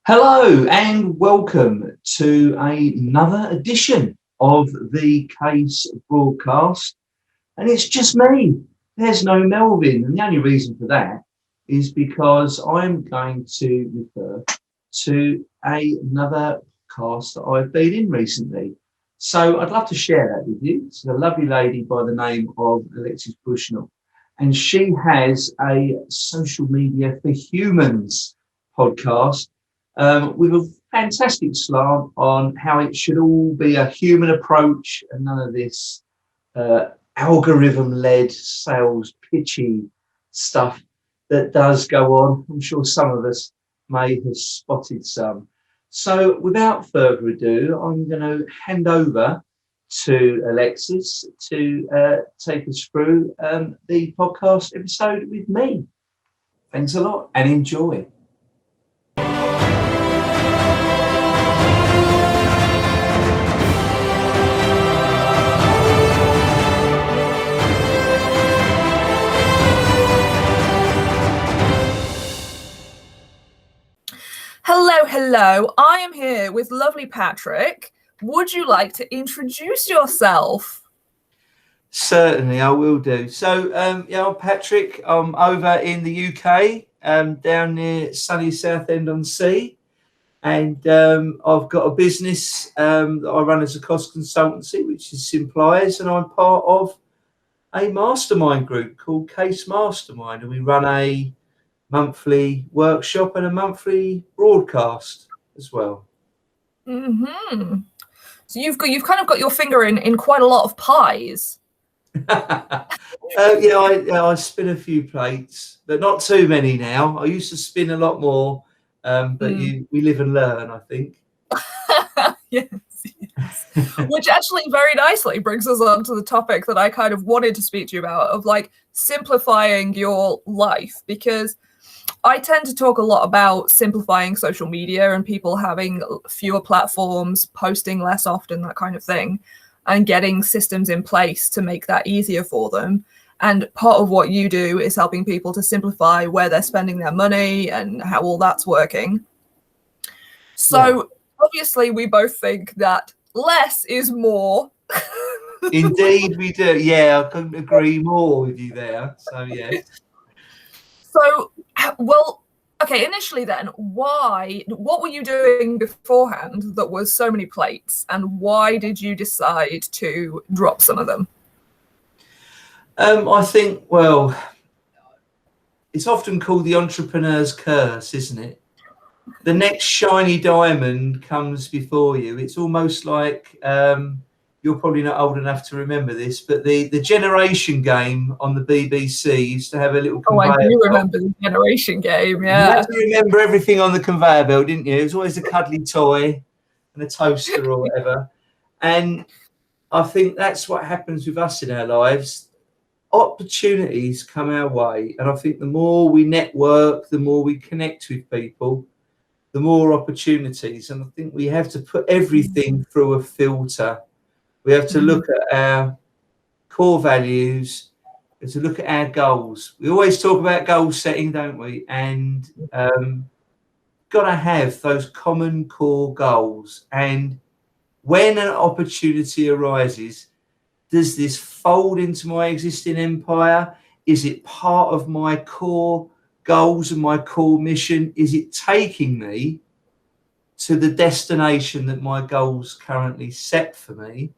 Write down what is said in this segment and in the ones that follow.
Hello and welcome to another edition of the CASE broadcast. And it's just me. There's no Melvin. And the only reason for that is because I'm going to refer to another podcast that I've been in recently. So I'd love to share that with you. It's a lovely lady by the name of Alexis Bushnell. And she has a social media for humans podcast with a fantastic slant on how it should all be a human approach and none of this algorithm-led sales pitchy stuff that does go on. I'm sure some of us may have spotted some. So without further ado, I'm going to hand over to Alexis to take us through the podcast episode with me. Thanks a lot and enjoy. Hello. I am here with lovely Patrick. Would you like to introduce yourself? Certainly, I will do. So, I'm Patrick. I'm over in the UK, down near sunny Southend-on-Sea. And I've got a business that I run as a cost consultancy, which is Simplies. And I'm part of a mastermind group called CASE Mastermind. And we run a monthly workshop and a monthly broadcast as well. Mm-hmm. So you've kind of got your finger in quite a lot of pies. I spin a few plates, but not too many now. I used to spin a lot more, but we live and learn, I think. Yes. Which actually very nicely brings us on to the topic that I kind of wanted to speak to you about, of like simplifying your life, because I tend to talk a lot about simplifying social media and people having fewer platforms, posting less often, that kind of thing, and getting systems in place to make that easier for them. And part of what you do is helping people to simplify where they're spending their money and how all that's working. So obviously we both think that less is more. Indeed we do. Yeah, I couldn't agree more with you there. So, yes. So, well, okay, initially then, what were you doing beforehand that was so many plates, and why did you decide to drop some of them? I think, well, it's often called the entrepreneur's curse, isn't it? The next shiny diamond comes before you. It's almost like, you're probably not old enough to remember this, but the Generation Game on the BBC used to have a little conveyor belt. I do remember the Generation Game, yeah. You had to remember everything on the conveyor belt, didn't you? It was always a cuddly toy and a toaster or whatever. And I think that's what happens with us in our lives. Opportunities come our way. And I think the more we network, the more we connect with people, the more opportunities. And I think we have to put everything through a filter. We have to look at our core values, we have to look at our goals. We always talk about goal setting, don't we? And got to have those common core goals. And when an opportunity arises, does this fold into my existing empire? Is it part of my core goals and my core mission? Is it taking me to the destination that my goals currently set for me?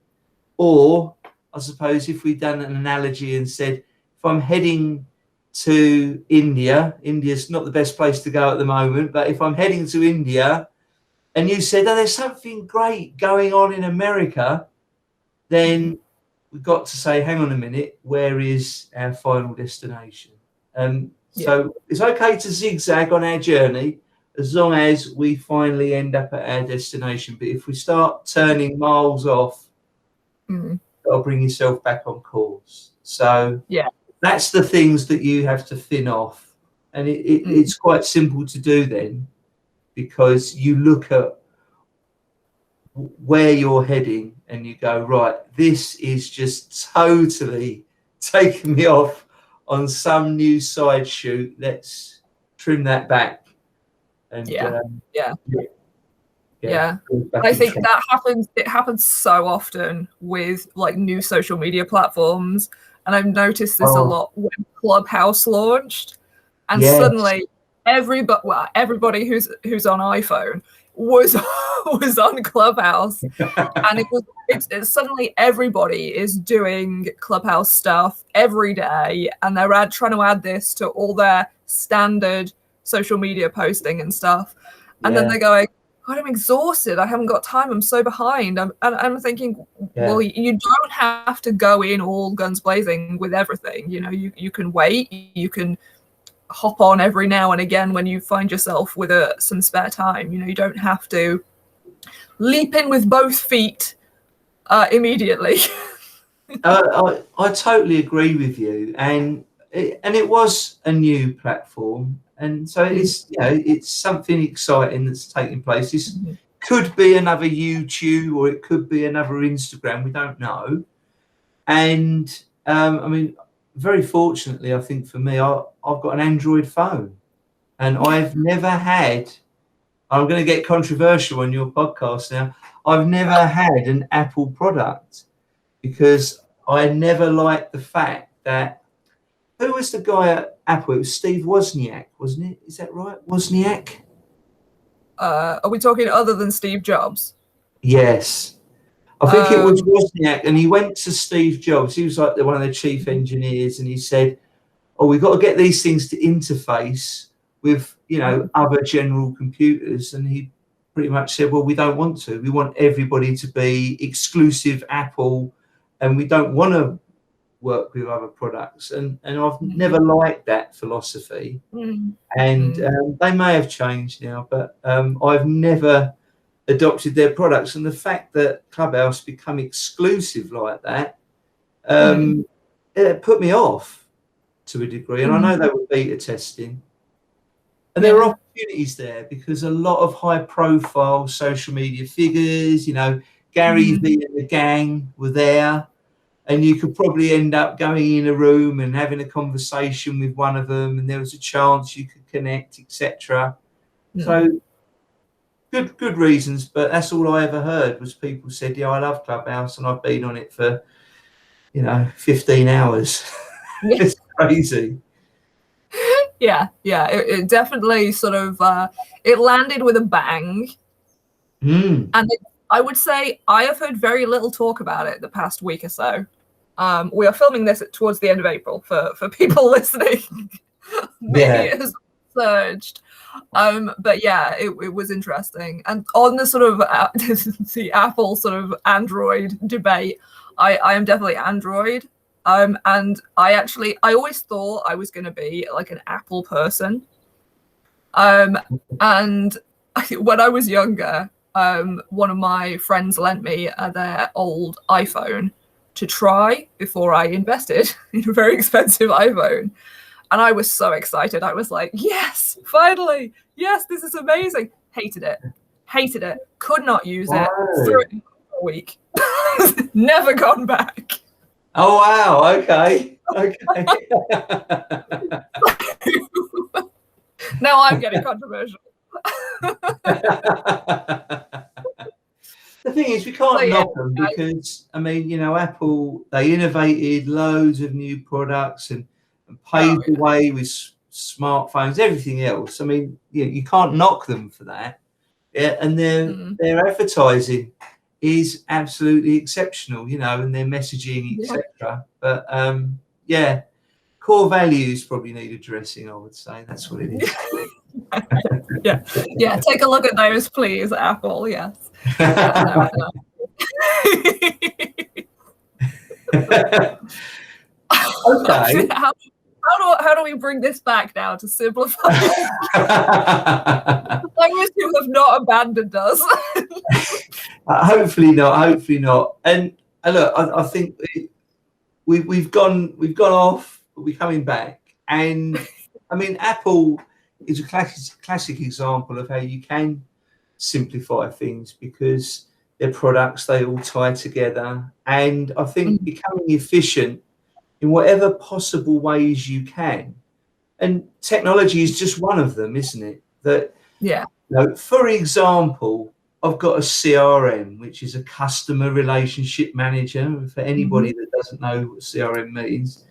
Or I suppose if we've done an analogy and said, if I'm heading to India's not the best place to go at the moment, but if I'm heading to India and you said, there's something great going on in America, then we've got to say, hang on a minute, where is our final destination? So it's okay to zigzag on our journey as long as we finally end up at our destination. But if we start turning miles off, got to bring yourself back on course. So that's the things that you have to thin off. And it's quite simple to do then, because you look at where you're heading and you go, right, this is just totally taking me off on some new side shoot. Let's trim that back And Yeah. yeah. I think that happens. It happens so often with like new social media platforms, and I've noticed this a lot when Clubhouse launched, and suddenly everybody who's on iPhone was on Clubhouse, and it's suddenly everybody is doing Clubhouse stuff every day, and they're trying to add this to all their standard social media posting and stuff, and then they're going, God, I'm exhausted. I haven't got time. I'm so behind. I'm thinking, well, you don't have to go in all guns blazing with everything. You know, you can wait. You can hop on every now and again when you find yourself with some spare time. You know, you don't have to leap in with both feet immediately. I totally agree with you, and it was a new platform, and so it's something exciting that's taking place. This could be another YouTube, or it could be another Instagram. We don't know. And I mean, very fortunately, I think for me, I've got an Android phone, and I've never had. I'm going to get controversial on your podcast now. I've never had an Apple product, because I never liked the fact that, who was the guy at Apple? It was Steve Wozniak, wasn't it? Is that right? Wozniak? Are we talking other than Steve Jobs? Yes. I think it was Wozniak, and he went to Steve Jobs. He was like one of the chief engineers, and he said, oh, we've got to get these things to interface with, you know, other general computers. And he pretty much said, well, we don't want to. We want everybody to be exclusive Apple, and we don't want to work with other products. And I've never liked that philosophy. And they may have changed now, but I've never adopted their products. And the fact that Clubhouse become exclusive like that, it put me off to a degree. And I know they were beta testing. And there are opportunities there, because a lot of high profile social media figures, you know, Gary Vee and the gang were there, and you could probably end up going in a room and having a conversation with one of them, and there was a chance you could connect, etc. So good reasons, but that's all I ever heard was people said, yeah, I love Clubhouse and I've been on it for, you know, 15 hours. It's crazy. It definitely sort of it landed with a bang. And I would say I have heard very little talk about it the past week or so. We are filming this towards the end of April for people listening. Maybe it has surged. But yeah, it was interesting. And on the sort of the Apple sort of Android debate, I am definitely Android. And I always thought I was going to be like an Apple person. And when I was younger, one of my friends lent me their old iPhone to try before I invested in a very expensive iPhone. And I was so excited. I was like, yes, finally. Yes, this is amazing. Hated it. Could not use it. Threw it in for a week. Never gone back. Oh, wow. Okay. Now I'm getting controversial. The thing is, we can't knock them, because, I mean, you know, Apple, they innovated loads of new products and paved the way with smartphones, everything else. I mean, you can't knock them for that. Yeah, and their advertising is absolutely exceptional, you know, and their messaging, etc. But core values probably need addressing, I would say. That's what it is. Yeah. Take a look at those, please, Apple. Yes. Okay. How do we bring this back now to simplify? Those who have not abandoned us. Hopefully not. And look, I think we've gone off, but we're coming back. And I mean, Apple is a classic example of how you can simplify things, because their products, they all tie together. And I think becoming efficient in whatever possible ways you can. And technology is just one of them, isn't it? That Yeah. For example, I've got a CRM, which is a customer relationship manager, for anybody that doesn't know what CRM means.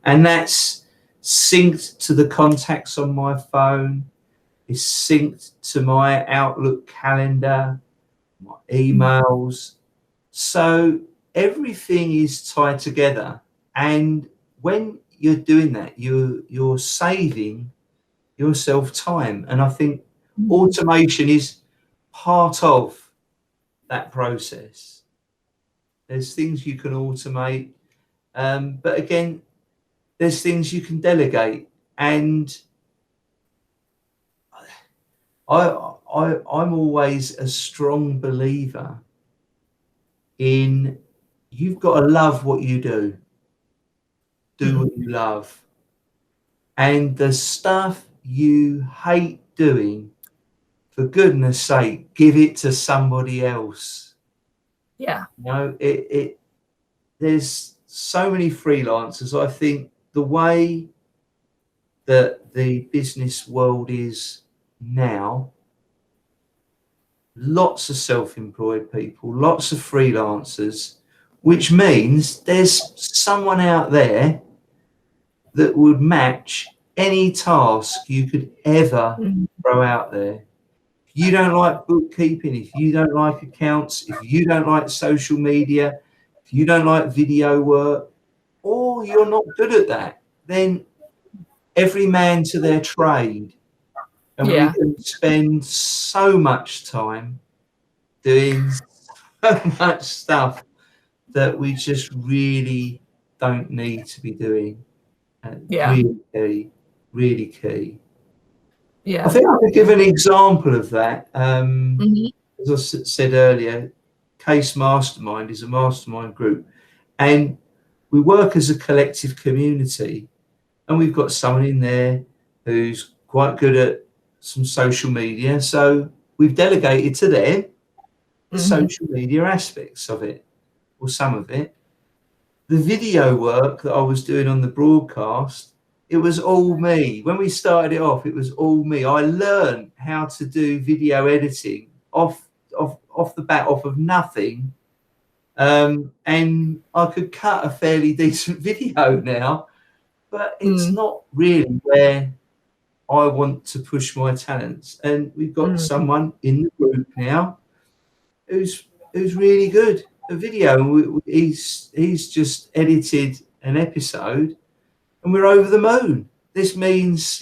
And that's synced to the contacts on my phone. It's synced to my Outlook calendar, my emails. So everything is tied together. And when you're doing that, you're saving yourself time. And I think automation is part of that process. There's things you can automate, but again, there's things you can delegate. And I'm always a strong believer in you've got to love what you do. Do what you love. And the stuff you hate doing, for goodness sake, give it to somebody else. Yeah. There's so many freelancers. I think the way that the business world is now, lots of self-employed people, lots of freelancers, which means there's someone out there that would match any task you could ever throw out there. If you don't like bookkeeping, if you don't like accounts, if you don't like social media, if you don't like video work, or you're not good at that, then every man to their trade. And we can spend so much time doing so much stuff that we just really don't need to be doing. Really key, really key. Yeah. I think I could give an example of that. As I said earlier, CASE Mastermind is a mastermind group, and we work as a collective community. And we've got someone in there who's quite good at some social media, so we've delegated to them the social media aspects of it, or some of it. The video work that I was doing on the broadcast, it was all me. When we started it off, it was all me. I learned how to do video editing off the bat, off of nothing, and I could cut a fairly decent video now, but it's not really where I want to push my talents. And we've got someone in the group now who's really good at video. He's just edited an episode, and we're over the moon. This means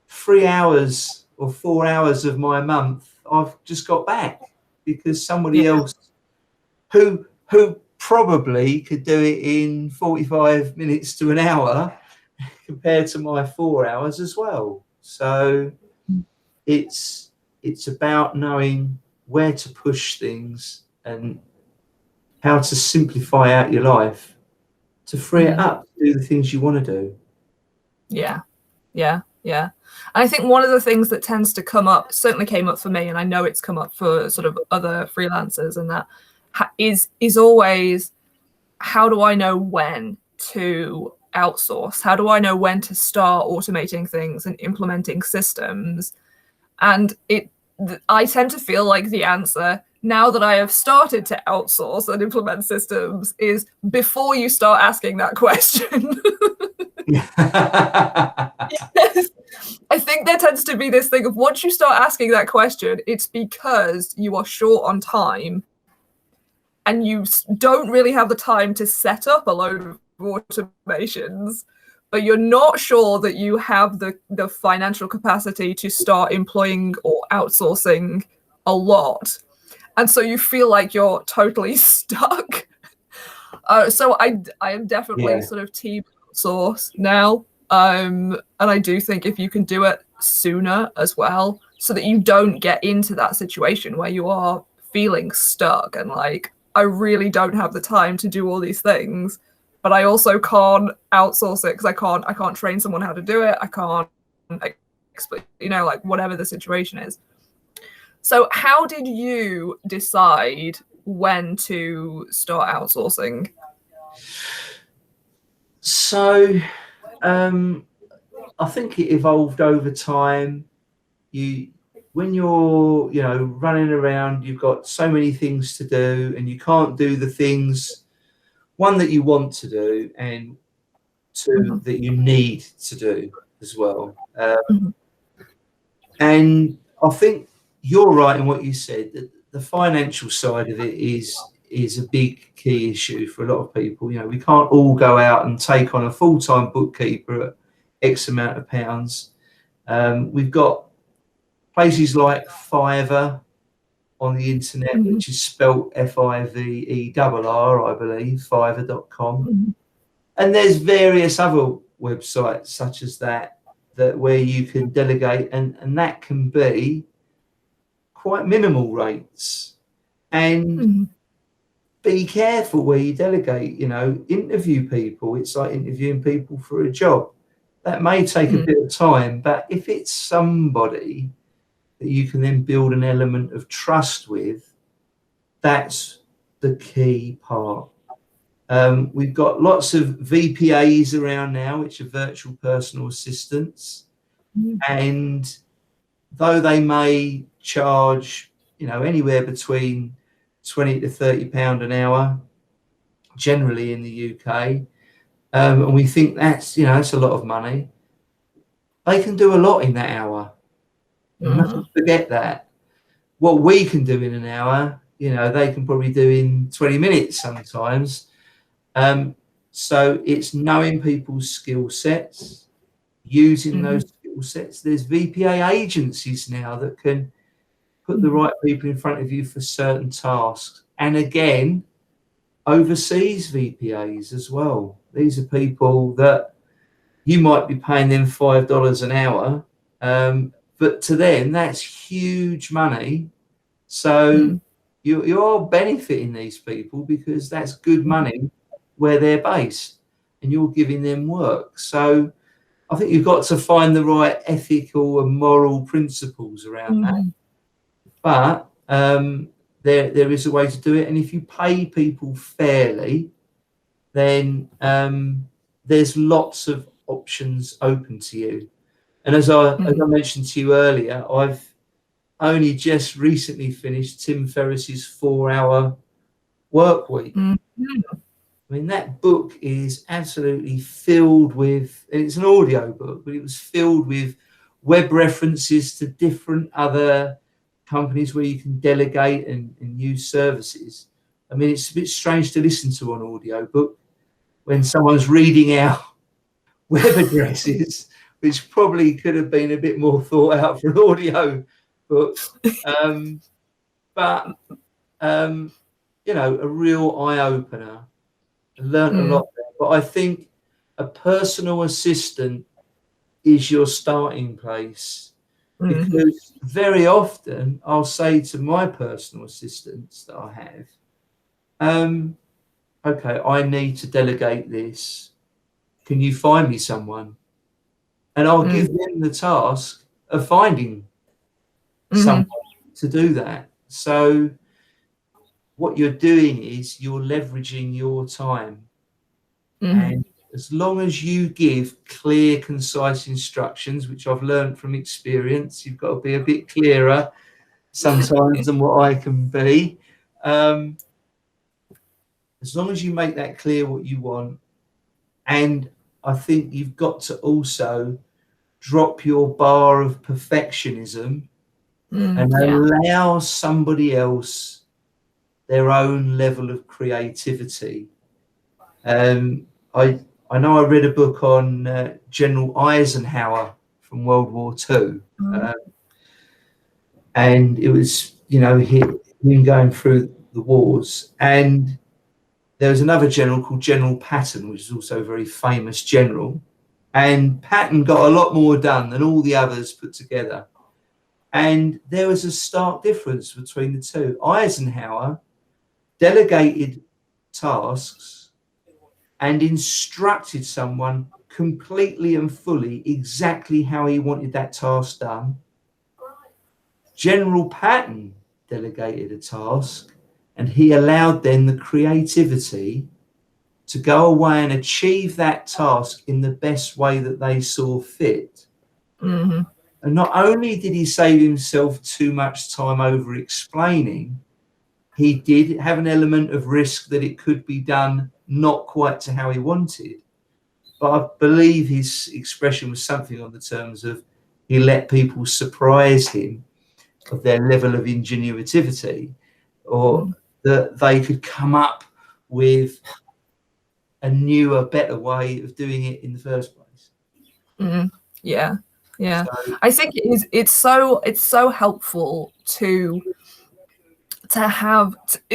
3 hours or 4 hours of my month I've just got back, because somebody else who probably could do it in 45 minutes to an hour compared to my 4 hours as well. So it's about knowing where to push things and how to simplify out your life to free it up to do the things you want to do. Yeah. I think one of the things that tends to come up, certainly came up for me, and I know it's come up for sort of other freelancers, and that is always, how do I know when to outsource? How do I know when to start automating things and implementing systems? And I tend to feel like the answer, now that I have started to outsource and implement systems, is before you start asking that question. Yes. I think there tends to be this thing of, once you start asking that question, it's because you are short on time and you don't really have the time to set up a load of automations, but you're not sure that you have the financial capacity to start employing or outsourcing a lot. And so you feel like you're totally stuck. So I am definitely sort of team outsource now. And I do think if you can do it sooner as well, so that you don't get into that situation where you are feeling stuck and like, I really don't have the time to do all these things, but I also can't outsource it because I can't train someone how to do it. I can't explain, like whatever the situation is. So how did you decide when to start outsourcing? So I think it evolved over time. You when you're, you know, running around, you've got so many things to do, and you can't do the things, one, that you want to do, and two, that you need to do as well. And I think you're right in what you said, that the financial side of it is a big key issue for a lot of people. You know, we can't all go out and take on a full-time bookkeeper at X amount of pounds. We've got places like Fiverr on the internet, which is spelt Fiverr, I believe, fiverr.com. And there's various other websites such as that where you can delegate, and that can be quite minimal rates. And be careful where you delegate. You know, interview people. It's like interviewing people for a job. That may take a bit of time, but if it's somebody that you can then build an element of trust with, that's the key part. We've got lots of VPAs around now, which are virtual personal assistants. And though they may charge, you know, anywhere between 20 to 30 pound an hour, generally in the UK, and we think that's, you know, that's a lot of money, they can do a lot in that hour. You mustn't forget that. What we can do in an hour, you know, they can probably do in 20 minutes sometimes. So it's knowing people's skill sets, using those skill sets. There's VPA agencies now that can put the right people in front of you for certain tasks. And again, overseas VPAs as well. These are people that you might be paying them $5 an hour, but to them that's huge money. So you're benefiting these people because that's good money where they're based, and you're giving them work. So I think you've got to find the right ethical and moral principles around that. But there is a way to do it, and if you pay people fairly, then there's lots of options open to you. And as I mentioned to you earlier, I've only just recently finished Tim Ferris's 4-hour work week. I mean, that book is absolutely filled with, and it's an audio book, but it was filled with web references to different other companies where you can delegate and use services. I mean, it's a bit strange to listen to an audio book when someone's reading out web addresses, which probably could have been a bit more thought out for an audio book. But you know, a real eye-opener. I learned a lot there. But I think a personal assistant is your starting place, because very often I'll say to my personal assistants that I have, okay, I need to delegate this. Can you find me someone? And I'll give them the task of finding someone to do that. So what you're doing is you're leveraging your time. And as long as you give clear, concise instructions, which I've learned from experience, you've got to be a bit clearer sometimes than what I can be. As long as you make that clear what you want, and I think you've got to also drop your bar of perfectionism and allow somebody else their own level of creativity. I know I read a book on General Eisenhower from World War II, and it was, you know, him going through the wars. And there was another general called General Patton, which is also a very famous general. And Patton got a lot more done than all the others put together. And there was a stark difference between the two. Eisenhower delegated tasks and instructed someone completely and fully exactly how he wanted that task done. General Patton delegated a task, and he allowed then the creativity to go away and achieve that task in the best way that they saw fit. And not only did he save himself too much time over explaining, he did have an element of risk that it could be done not quite to how he wanted. But I believe his expression was something on the terms of he let people surprise him of their level of ingenuity, or that they could come up with a newer, better way of doing it in the first place. Yeah. So, I think it's so helpful to have,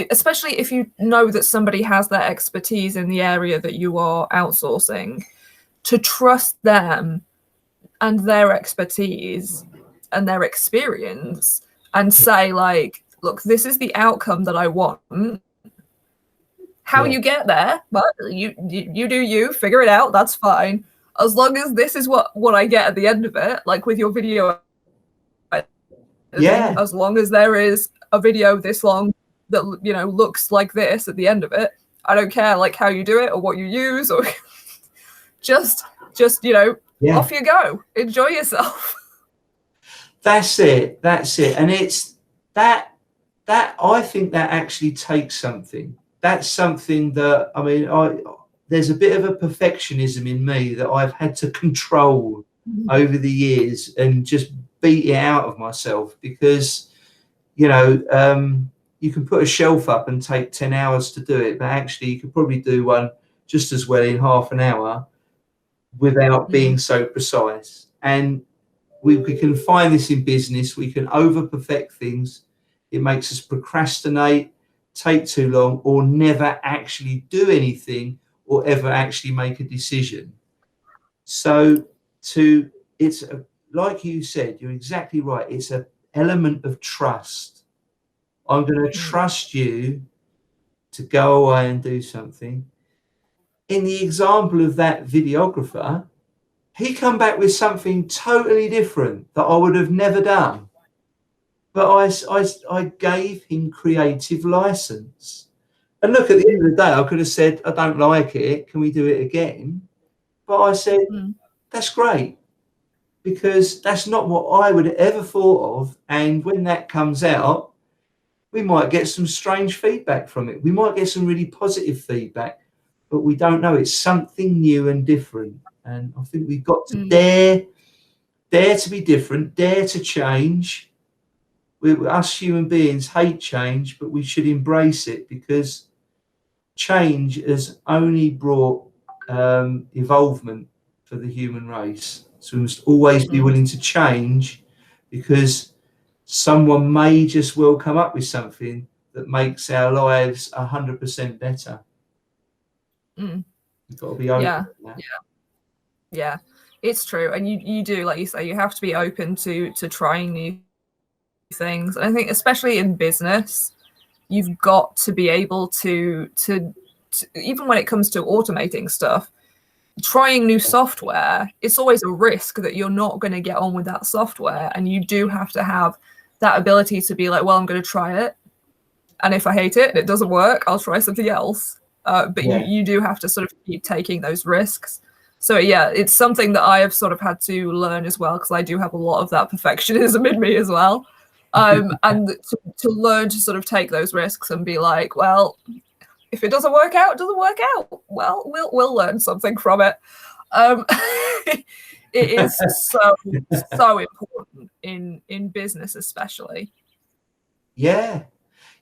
especially if you know that somebody has their expertise in the area that you are outsourcing, to trust them and their expertise and their experience, and say, like, look, this is the outcome that I want. How you get there, but you do you, figure it out, that's fine. As long as this is what I get at the end of it, like with your video, as long as there is a video this long that, you know, looks like this at the end of it, I don't care like how you do it or what you use, or just you know, off you go, enjoy yourself. That's it. And it's that I think that actually takes something. That's something that, I mean, there's a bit of a perfectionism in me that I've had to control over the years and just beat it out of myself, because, you know, you can put a shelf up and take 10 hours to do it, but actually you could probably do one just as well in half an hour without being so precise. And we can find this in business. We can over perfect things. It makes us procrastinate, take too long, or never actually do anything or ever actually make a decision. So it's like you said, you're exactly right. It's an element of trust. I'm going to trust you to go away and do something. In the example of that videographer, he come back with something totally different that I would have never done. But I gave him creative license. And look, at the end of the day, I could have said, I don't like it. Can we do it again? But I said, that's great, because that's not what I would have ever thought of. And when that comes out, we might get some strange feedback from it. We might get some really positive feedback, but we don't know. It's something new and different. And I think we've got to dare to be different, dare to change. Us human beings hate change, but we should embrace it, because change has only brought evolvement for the human race. So we must always be willing to change, because someone may just well come up with something that makes our lives 100% better. You've got to be open to that. Yeah, it's true. And you do, like you say, you have to be open to trying new things. And I think especially in business, you've got to be able to even when it comes to automating stuff, trying new software, it's always a risk that you're not going to get on with that software. And you do have to have that ability to be like, well, I'm going to try it, and if I hate it and it doesn't work, I'll try something else. But you do have to sort of keep taking those risks. So yeah, it's something that I have sort of had to learn as well, because I do have a lot of that perfectionism in me as well. And to learn to sort of take those risks and be like, well, if it doesn't work out, it doesn't work out. Well, we'll learn something from it. It is so important in business, especially. Yeah.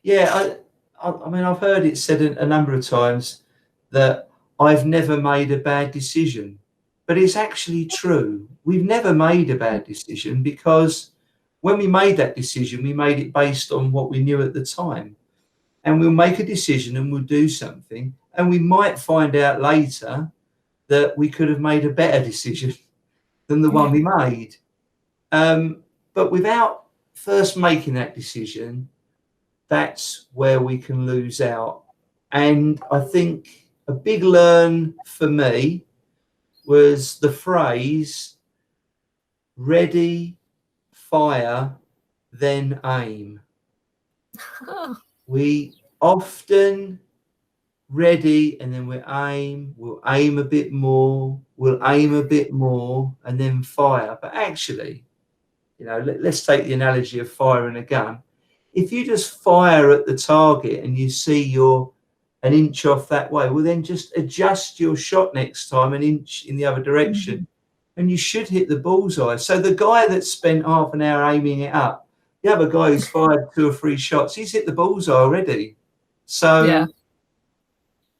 I mean, I've heard it said a number of times that I've never made a bad decision, but it's actually true. We've never made a bad decision, because when we made that decision, we made it based on what we knew at the time. And we'll make a decision and we'll do something, and we might find out later that we could have made a better decision than the one we made. But without first making that decision, that's where we can lose out. And I think a big learn for me was the phrase, ready, fire, then aim. We often ready, and then we'll aim a bit more, and then fire. But actually, You know, let's take the analogy of firing a gun. If you just fire at the target and you see you're an inch off that way, well, then just adjust your shot next time an inch in the other direction, and you should hit the bullseye. So the guy that spent half an hour aiming it up, the other guy who's fired 2 or 3 shots, he's hit the bullseye already. So,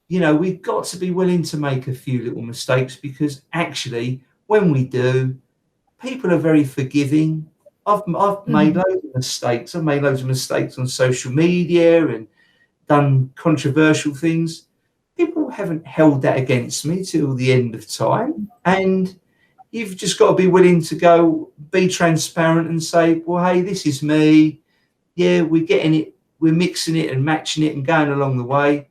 you know, we've got to be willing to make a few little mistakes, because actually, when we do, people are very forgiving. I've made loads of mistakes. I've made loads of mistakes on social media and done controversial things. People haven't held that against me till the end of time. And you've just got to be willing to go, be transparent and say, well, hey, this is me. Yeah, we're getting it. We're mixing it and matching it and going along the way.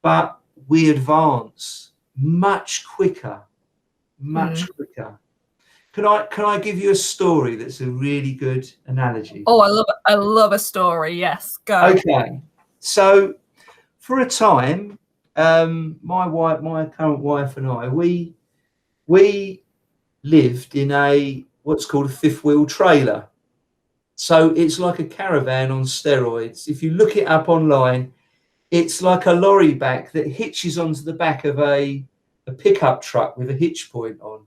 But we advance much quicker, much quicker. Can I give you a story that's a really good analogy? Oh, I love a story. Yes, go. Okay. So for a time, my current wife and I, we lived in what's called a 5th wheel trailer. So it's like a caravan on steroids. If you look it up online, it's like a lorry back that hitches onto the back of a pickup truck with a hitch point on.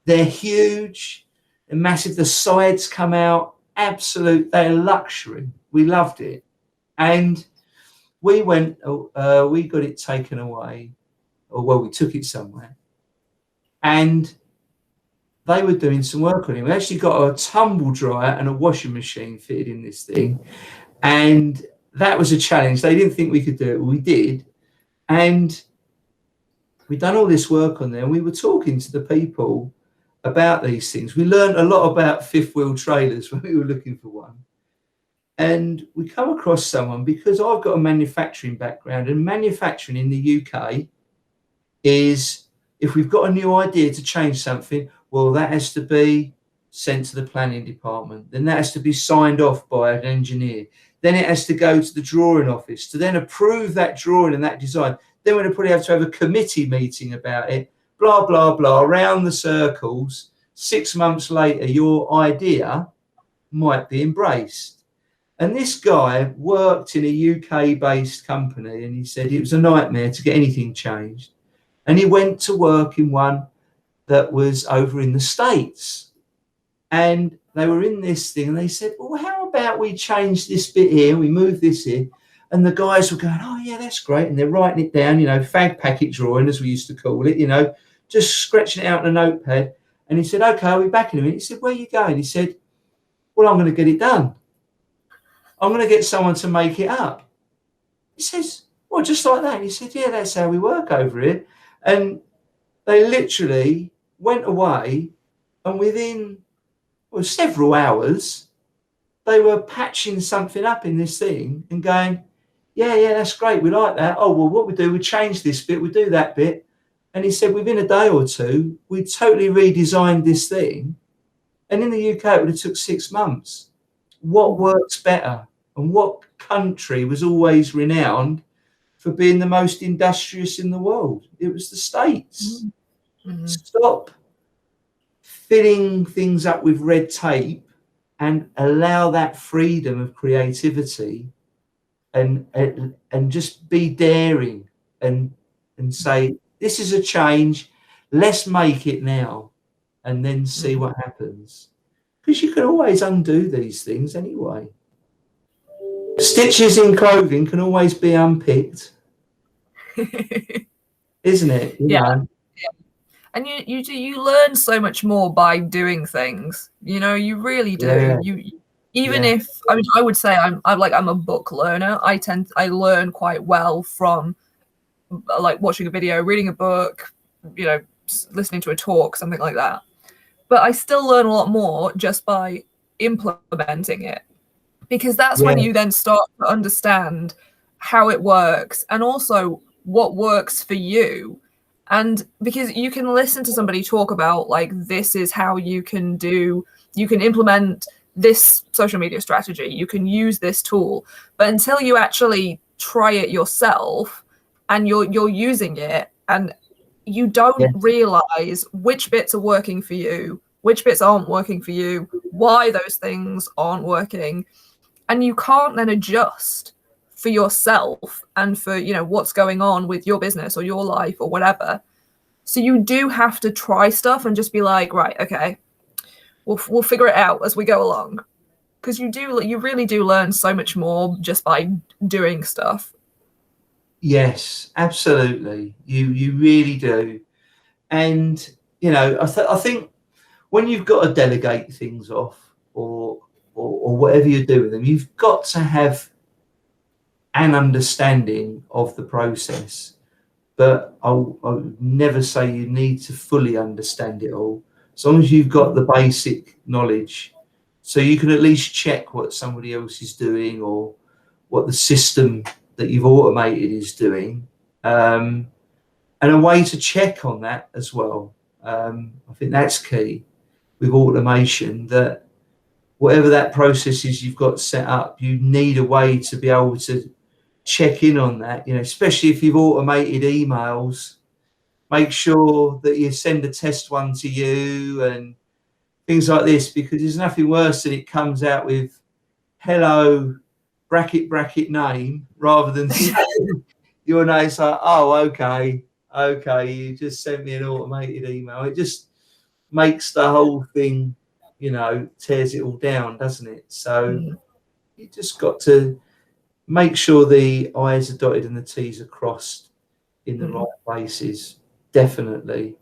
They're huge and massive. The sides come out they're luxury. We loved it. And we went, we got it taken away, or well, we took it somewhere. And they were doing some work on it. We actually got a tumble dryer and a washing machine fitted in this thing. And that was a challenge. They didn't think we could do it. We did. And we'd done all this work on there. And we were talking to the people about these things. We learned a lot about 5th wheel trailers when we were looking for one. And we come across someone, because I've got a manufacturing background, and manufacturing in the UK is, if we've got a new idea to change something, well, that has to be sent to the planning department. Then that has to be signed off by an engineer. Then it has to go to the drawing office to then approve that drawing and that design. Then we'll probably have to have a committee meeting about it, blah, blah, blah, around the circles. 6 months later, your idea might be embraced. And this guy worked in a UK-based company, and he said it was a nightmare to get anything changed. And he went to work in one that was over in the States. And they were in this thing, and they said, well, how about we change this bit here, we move this here? And the guys were going, oh, yeah, that's great. And they're writing it down, you know, fag packet drawing, as we used to call it, you know, just scratching it out on a notepad. And he said, okay, I'll be back in a minute. He said, where are you going? He said, well, I'm going to get it done. I'm going to get someone to make it up. He says, well, just like that. And he said, yeah, that's how we work over here. And they literally went away, and within several hours, they were patching something up in this thing and going, yeah, that's great. We like that. Oh, well, what we do, we change this bit, we do that bit. And he said, within a day or two, we totally redesigned this thing. And in the UK, it would have took 6 months. What works better? And what country was always renowned for being the most industrious in the world? It was the States. Stop filling things up with red tape and allow that freedom of creativity, and just be daring and say, this is a change, let's make it now, and then see what happens. Because you can always undo these things anyway. Stitches in clothing can always be unpicked, isn't it? You know? And you learn so much more by doing things. You know, you really do. If I would say I'm a book learner. I learn quite well from like watching a video, reading a book, you know, listening to a talk, something like that. But I still learn a lot more just by implementing it, because that's when you then start to understand how it works, and also what works for you. And because you can listen to somebody talk about, like, this is how you can implement this social media strategy, you can use this tool, but until you actually try it yourself and you're using it, and you don't realize which bits are working for you which bits aren't working for you, why those things aren't working, and you can't then adjust for yourself and for, you know, what's going on with your business or your life or whatever. So you do have to try stuff and just be like, right, okay, we'll figure it out as we go along, because you really do learn so much more just by doing stuff. Yes, absolutely. You really do. And you know, I think when you've got to delegate things off or whatever you do with them, you've got to have an understanding of the process. But I'll never say you need to fully understand it all. As long as you've got the basic knowledge, so you can at least check what somebody else is doing or what the system that you've automated is doing, and a way to check on that as well. I think that's key with automation, that whatever that process is you've got set up, you need a way to be able to check in on that, you know, especially if you've automated emails. Make sure that you send a test one to you and things like this, because there's nothing worse than it comes out with hello bracket name rather than your name. It's like, oh, okay, you just sent me an automated email. It just makes the whole thing, you know, tears it all down, doesn't it? So you just got to make sure the I's are dotted and the T's are crossed in the right places, definitely.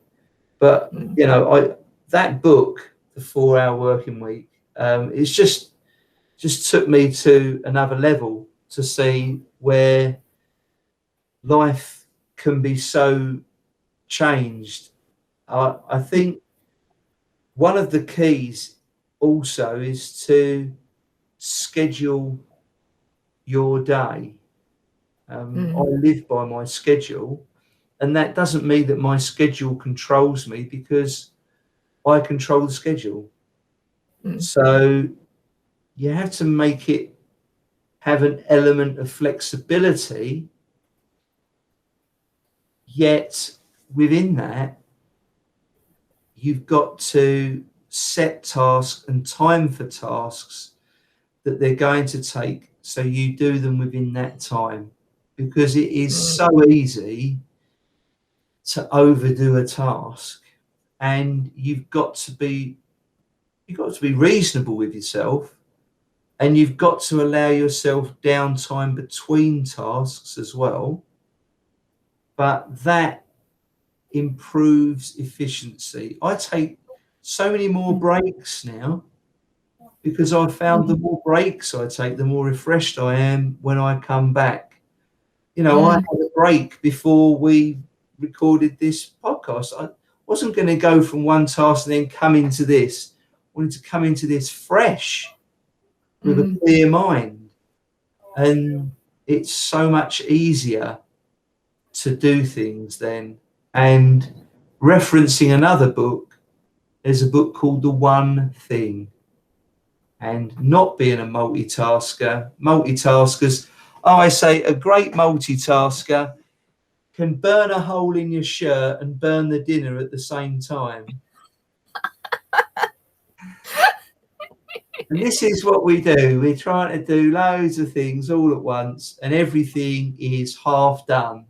But you know, that book, The 4-Hour Working Week, it's just took me to another level to see where life can be so changed. I think one of the keys also is to schedule your day. I live by my schedule, and that doesn't mean that my schedule controls me, because I control the schedule. So you have to make it have an element of flexibility, yet within that you've got to set tasks and time for tasks that they're going to take, so you do them within that time, because it is so easy to overdo a task, and you've got to be reasonable with yourself, and you've got to allow yourself downtime between tasks as well. But that improves efficiency. I take so many more breaks now, because I found the more breaks I take, the more refreshed I am when I come back. You know, I had a break before we recorded this podcast. I wasn't going to go from one task and then come into this. I wanted to come into this fresh with a clear mind. And it's so much easier to do things then. And referencing another book, there's a book called The One Thing. And not being a multitaskers, I say a great multitasker can burn a hole in your shirt and burn the dinner at the same time. And this is what we do. We're trying to do loads of things all at once, and everything is half done.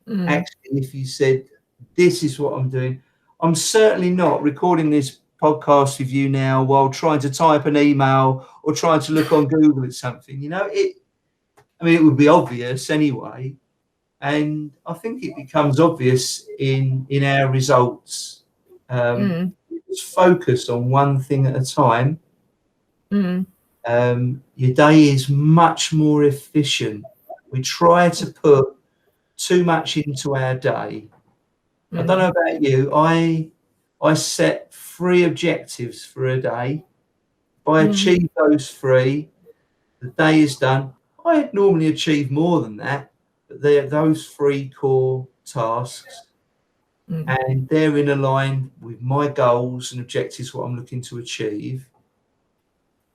Actually, if you said, this is what I'm doing, I'm certainly not recording this podcast with you now while trying to type an email or trying to look on Google at something. You know, it would be obvious anyway. And I think it becomes obvious in our results. Just focus on one thing at a time. Your day is much more efficient. We try to put too much into our day. I don't know about you. I set 3 objectives for a day. If I achieve those 3, the day is done. I normally achieve more than that, but they're those 3 core tasks, and they're in line with my goals and objectives, what I'm looking to achieve.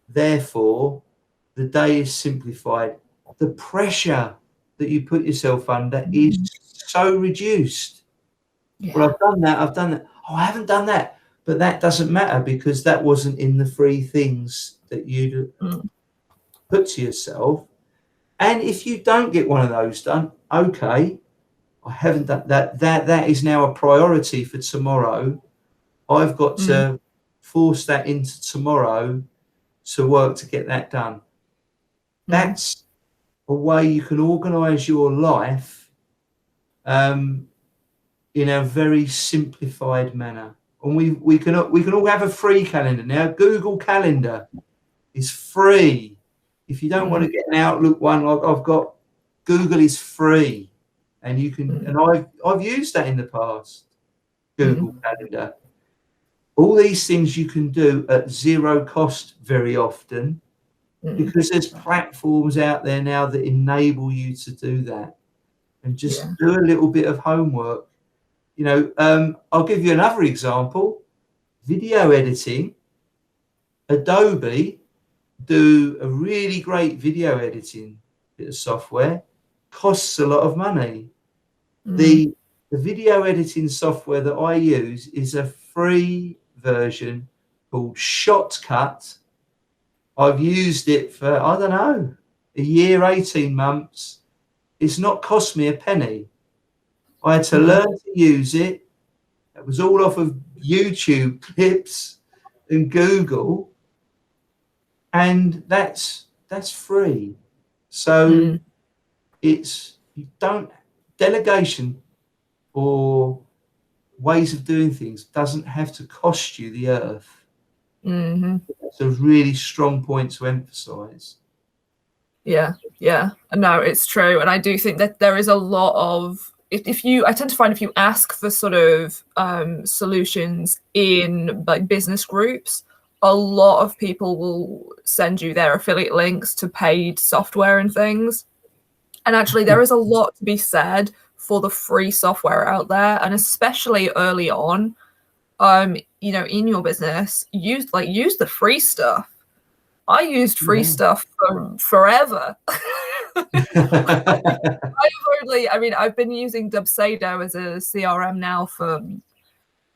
Therefore, the day is simplified. The pressure that you put yourself under is so reduced. Well, I've done that. Oh, I haven't done that. But that doesn't matter because that wasn't in the free things that you'd put to yourself. And if you don't get one of those done, okay, I haven't done that. That is now a priority for tomorrow. I've got to force that into tomorrow to work to get that done. That's a way you can organize your life in a very simplified manner. And we can all have a free calendar now. Google Calendar is free. If you don't want to get an Outlook one, I've got Google is free, and you can. And I've used that in the past. Google Calendar. All these things you can do at zero cost very often, because there's platforms out there now that enable you to do that, and just do a little bit of homework. You know, I'll give you another example. Video editing. Adobe do a really great video editing bit of software. Costs a lot of money. The video editing software that I use is a free version called Shotcut. I've used it for, I don't know, a year, 18 months. It's not cost me a penny. I had to learn to use it. It was all off of YouTube clips and Google, and that's free. So it's, you don't, delegation or ways of doing things doesn't have to cost you the earth. That's a really strong point to emphasize. Yeah, no, it's true. And I do think that there is a lot of, I tend to find if you ask for sort of solutions in like business groups, a lot of people will send you their affiliate links to paid software and things. And actually there is a lot to be said for the free software out there, and especially early on, you know, in your business, use the free stuff. I used free stuff for forever. I've been using Dubsado as a CRM now for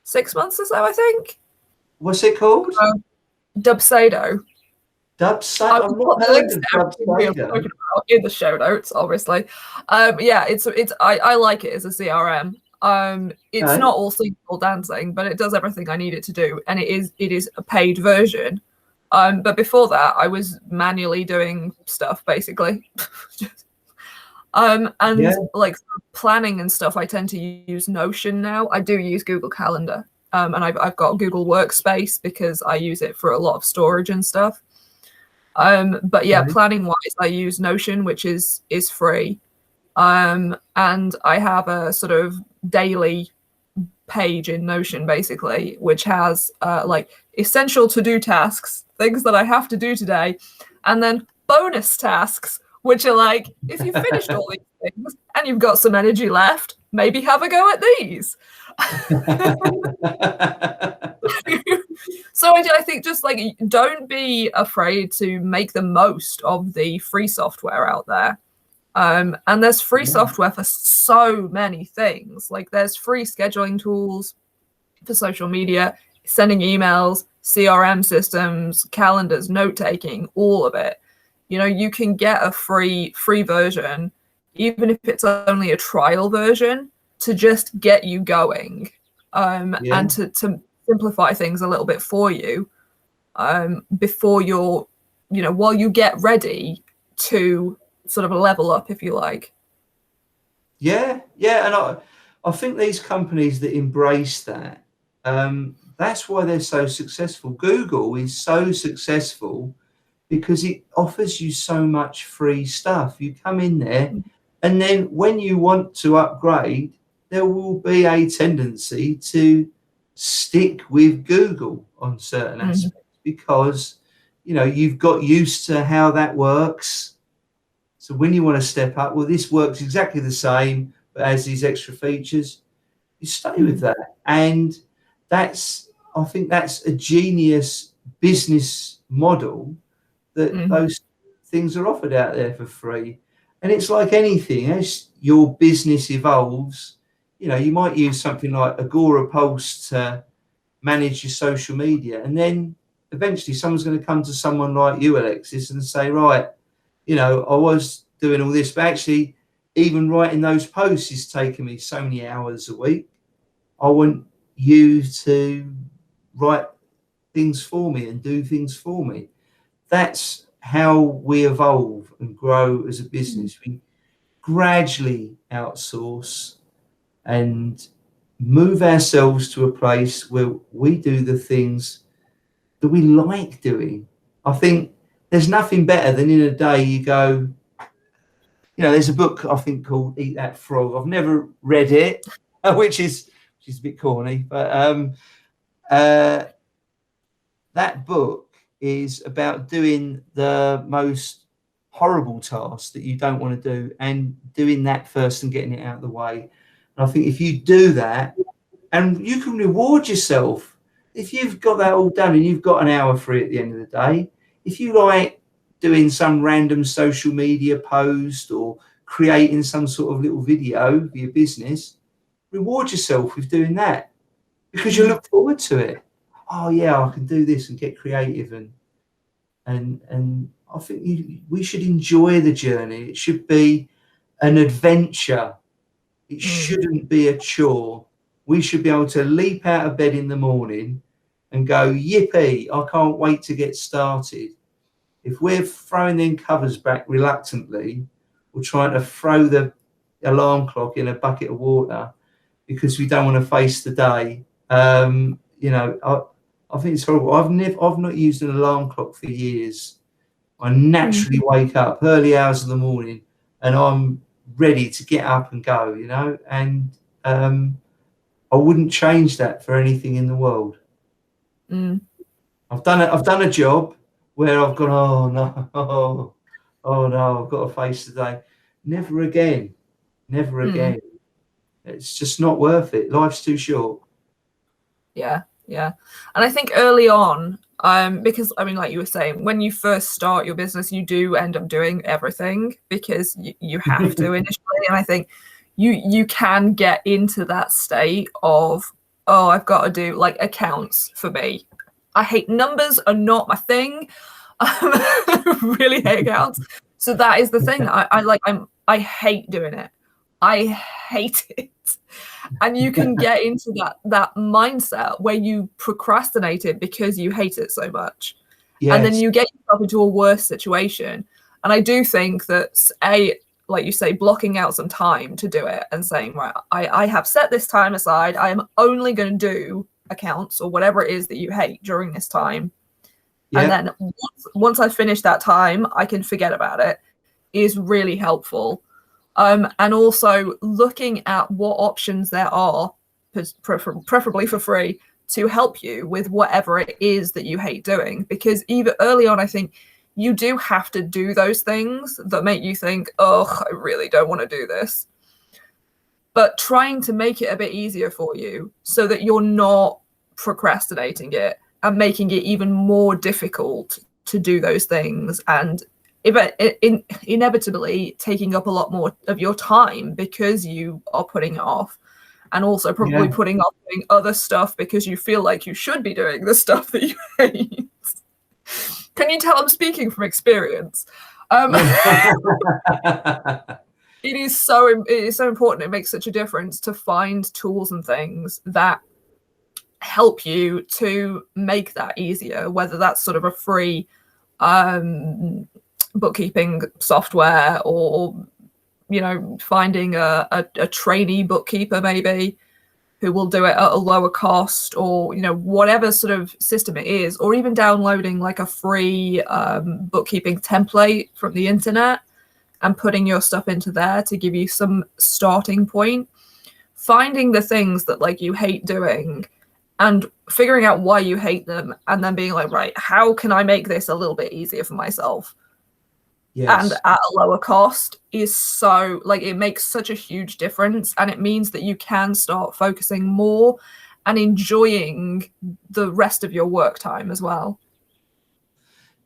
6 months or so, I think. What's it called? Dubsado. Dubsado. I'll put the links to everything we're talking about in the show notes, obviously. I like it as a CRM. It's not all singing, all dancing, but it does everything I need it to do, and it is a paid version. But before that, I was manually doing stuff, basically. Like for planning and stuff, I tend to use Notion now. I do use Google Calendar, and I've got Google Workspace because I use it for a lot of storage and stuff. But yeah, planning wise, I use Notion, which is free. And I have a sort of daily page in Notion, basically, which has like essential to-do tasks, things that I have to do today, and then bonus tasks, which are like, if you've finished all these things and you've got some energy left, maybe have a go at these. So I think just like, don't be afraid to make the most of the free software out there. And there's free software for so many things. Like there's free scheduling tools for social media, sending emails, CRM systems, calendars, note-taking, all of it. You know, you can get a free version, even if it's only a trial version, to just get you going, and to simplify things a little bit for you, before you're, you know, while you get ready to sort of level up, if you like. And I think these companies that embrace that, that's why they're so successful. Google is so successful because it offers you so much free stuff. You come in there, and then when you want to upgrade, there will be a tendency to stick with Google on certain aspects because, you know, you've got used to how that works. So when you want to step up, well, this works exactly the same, but has these extra features, you stay with that. And I think that's a genius business model, that those things are offered out there for free. And it's like anything, as your business evolves, you know, you might use something like Agora Pulse to manage your social media. And then eventually someone's going to come to someone like you, Alexis, and say, right, you know, I was doing all this, but actually even writing those posts is taking me so many hours a week. I want you to write things for me and do things for me. That's how we evolve and grow as a business. We gradually outsource and move ourselves to a place where we do the things that we like doing. I think there's nothing better than in a day you go, you know, there's a book I think called Eat That Frog. I've never read it, which is a bit corny, but that book is about doing the most horrible tasks that you don't want to do and doing that first and getting it out of the way. And I think if you do that, and you can reward yourself, if you've got that all done and you've got an hour free at the end of the day, if you like doing some random social media post or creating some sort of little video for your business, reward yourself with doing that because you look forward to it. Oh yeah, I can do this and get creative, and I think we should enjoy the journey. It should be an adventure. It shouldn't be a chore. We should be able to leap out of bed in the morning and go, yippee, I can't wait to get started. If we're throwing them covers back reluctantly or trying to throw the alarm clock in a bucket of water because we don't want to face the day, you know, I think it's horrible. I've not used an alarm clock for years. I naturally wake up early hours of the morning and I'm ready to get up and go, you know, and I wouldn't change that for anything in the world. I've done a job where I've gone, oh no, I've got to face the day. Never again. It's just not worth it. Life's too short. Yeah. And I think early on, because I mean, like you were saying, when you first start your business, you do end up doing everything because you have to initially. And I think you can get into that state of, oh, I've got to do like accounts for me. I hate numbers, are not my thing. I really hate accounts. So that is the thing. I hate doing it. I hate it. And you can get into that mindset where you procrastinate it because you hate it so much. Yes. And then you get yourself into a worse situation. And I do think that, like you say, blocking out some time to do it and saying, right, I have set this time aside. I am only going to do accounts or whatever it is that you hate during this time. Yep. And then once I finish that time, I can forget about it, is really helpful. And also looking at what options there are, preferably for free, to help you with whatever it is that you hate doing. Because even early on, I think you do have to do those things that make you think, oh, I really don't want to do this. But trying to make it a bit easier for you so that you're not procrastinating it and making it even more difficult to do those things, and inevitably taking up a lot more of your time because you are putting it off, and also probably putting off doing other stuff because you feel like you should be doing the stuff that you hate. Can you tell I'm speaking from experience? It is so important. It makes such a difference to find tools and things that help you to make that easier, whether that's sort of a free bookkeeping software, or you know, finding a trainee bookkeeper maybe who will do it at a lower cost, or you know, whatever sort of system it is, or even downloading like a free bookkeeping template from the internet and putting your stuff into there to give you some starting point. Finding the things that like you hate doing and figuring out why you hate them, and then being like, right, how can I make this a little bit easier for myself? Yes. And at a lower cost is so, like, it makes such a huge difference, and it means that you can start focusing more and enjoying the rest of your work time as well.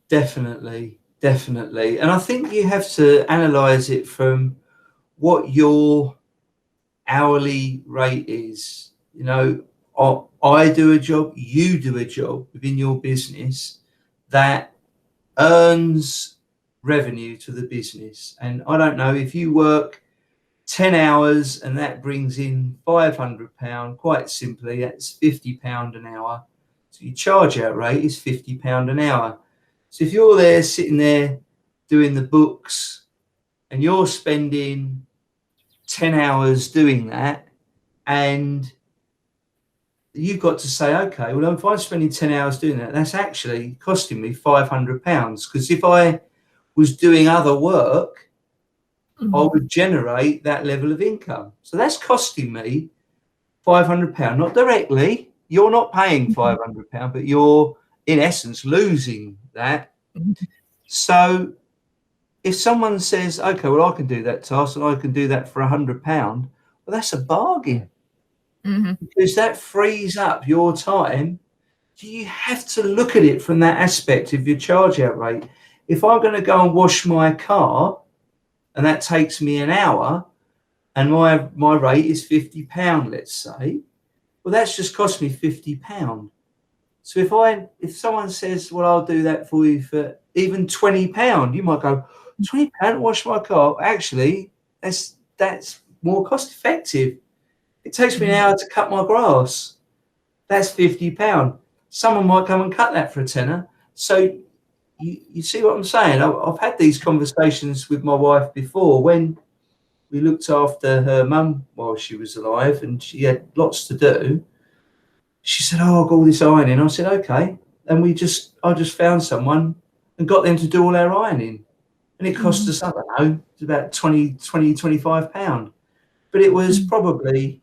Definitely. And I think you have to analyze it from what your hourly rate is. You know, I do a job, you do a job within your business that earns revenue to the business. And I don't know, if you work 10 hours and that brings in £500, quite simply, that's £50 an hour. So your charge out rate is £50 an hour. So if you're there sitting there doing the books and you're spending 10 hours doing that, and you've got to say, okay, well, if I'm spending 10 hours doing that, that's actually costing me £500. Because if I was doing other work, I would generate that level of income. So that's costing me £500, not directly. You're not paying £500, but you're in essence losing that. So if someone says, okay, well, I can do that task and I can do that for £100, well, that's a bargain. Because that frees up your time. So you have to look at it from that aspect of your charge out rate. If I'm going to go and wash my car and that takes me an hour and my rate is £50, let's say, well, that's just cost me £50. So if someone says, well, I'll do that for you for even £20, you might go, £20 to wash my car? Actually, that's more cost effective. It takes me an hour to cut my grass. That's £50. Someone might come and cut that for a tenner. So you see what I'm saying? I've had these conversations with my wife before when we looked after her mum while she was alive and she had lots to do. She said, oh, I've got all this ironing. I said, okay. And I just found someone and got them to do all our ironing. And it cost us, I don't know, it's about £25. But it was probably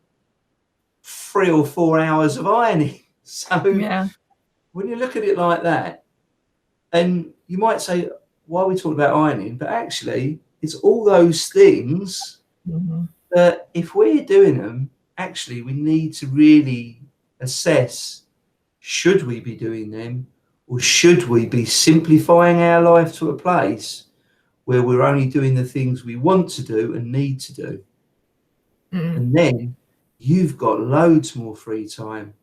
3 or 4 hours of ironing. So when you look at it like that, and you might say, why are we talking about ironing? But actually, it's all those things that if we're doing them, actually, we need to really assess, should we be doing them, or should we be simplifying our life to a place where we're only doing the things we want to do and need to do? And then you've got loads more free time,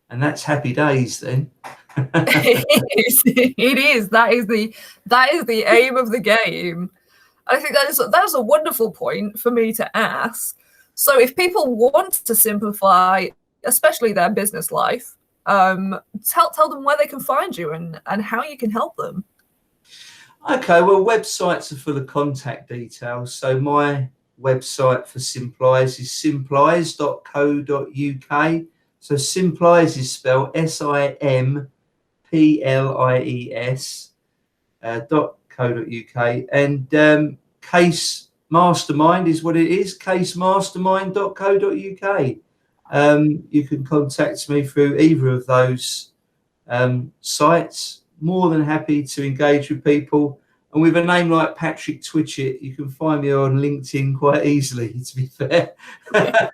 and that's happy days then. It is. That is the aim of the game. I think that is a wonderful point for me to ask. So if people want to simplify, especially their business life, tell them where they can find you and how you can help them. Okay, well, websites are full of contact details. So my website for Simplies is simplies.co.uk. So Simplies is spelled SIMPLIES.co.uk. And CASE Mastermind is what it is, casemastermind.co.uk. You can contact me through either of those sites. More than happy to engage with people. And with a name like Patrick Twitchett, you can find me on LinkedIn quite easily, to be fair. But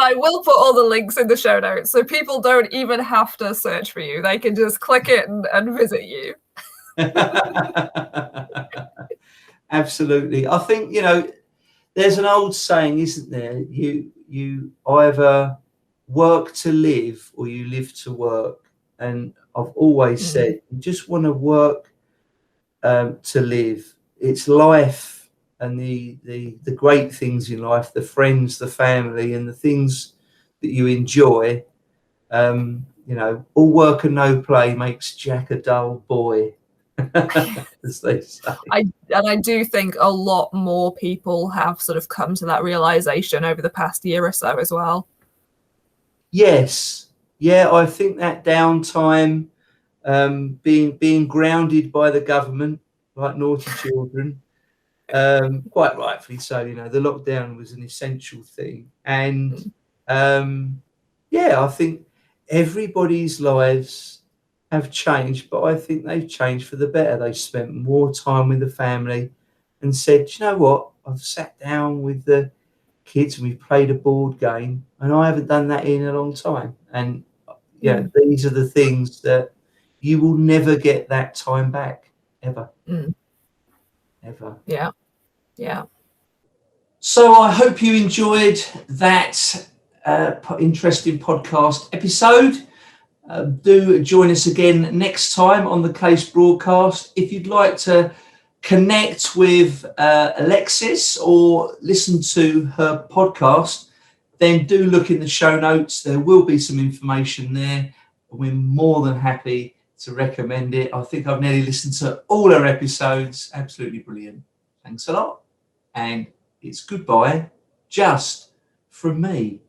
I will put all the links in the show notes, so people don't even have to search for you. They can just click it and visit you. Absolutely. I think, there's an old saying, isn't there? You either work to live or you live to work. And I've always said, you just want to work to live. It's life and the great things in life, the friends, the family, and the things that you enjoy. All work and no play makes Jack a dull boy, as they say. I do think a lot more people have sort of come to that realization over the past year or so as well. Yes. Yeah, I think that downtime, being grounded by the government like naughty children, quite rightfully so. The lockdown was an essential thing, and I think everybody's lives have changed, but I think they've changed for the better. They've spent more time with the family and said, you know what, I've sat down with the kids and we've played a board game, and I haven't done that in a long time. And these are the things that you will never get that time back, ever. Ever. Yeah. So I hope you enjoyed that interesting podcast episode. Do join us again next time on the CASE broadcast. If you'd like to connect with Alexis or listen to her podcast, then do look in the show notes. There will be some information there. We're more than happy to recommend it. I think I've nearly listened to all her episodes. Absolutely brilliant. Thanks a lot. And it's goodbye just from me.